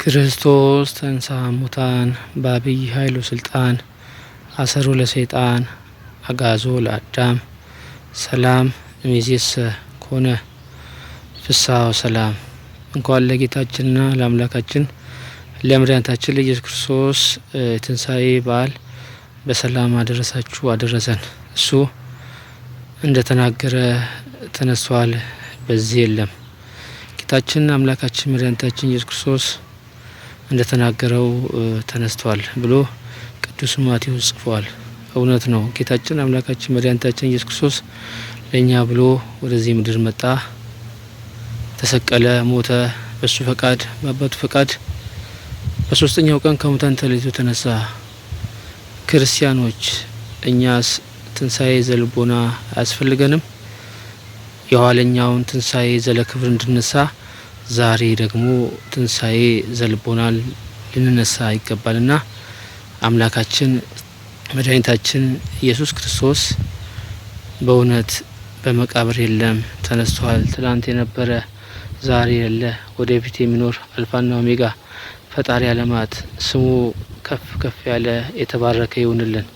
ክርስቶስ ተንሥአ እሙታን በአቢይ ኃይል ወሥልጣን አሰሮ ለሰይጣን አግዓዞ ለአዳም ሰላም እምይእዜሰ ኮነ ፍስሐ ወሰላም። እንኳን ለጌታችንና ለአምላካችን ለመድኃኒታችን ለኢየሱስ ክርስቶስ የትንሣኤ በዓል በሰላም አደረሳችሁ አደረሰን። እሱ እንደተናገረ ተነስቷል፣ በዚህ የለም። ጌታችን አምላካችን መድኃኒታችን ኢየሱስ ክርስቶስ እንደተናገረው ተነስቷል ብሎ ቅዱስ ማቴዎስ ጽፏል። እውነት ነው። ጌታችን አምላካችን መድኃኒታችን ኢየሱስ ክርስቶስ ለእኛ ብሎ ወደዚህ ምድር መጣ፣ ተሰቀለ፣ ሞተ። በሱ ፈቃድ በአባቱ ፈቃድ በሶስተኛው ቀን ከሙታን ተለይቶ ተነሳ። ክርስቲያኖች እኛስ ትንሣኤ ዘልቦና አያስፈልገንም? የኋለኛውን ትንሣኤ ዘለክብር እንድነሳ ዛሬ ደግሞ ትንሣኤ ዘልቦና ልንነሳ ይገባልና አምላካችን መድኃኒታችን ኢየሱስ ክርስቶስ በእውነት በመቃብር የለም፣ ተነስቷል። ትላንት የነበረ ዛሬ የለ፣ ወደፊት የሚኖር አልፋና ኦሜጋ ፈጣሪ ዓለማት ስሙ ከፍ ከፍ ያለ የተባረከ ይሁንልን።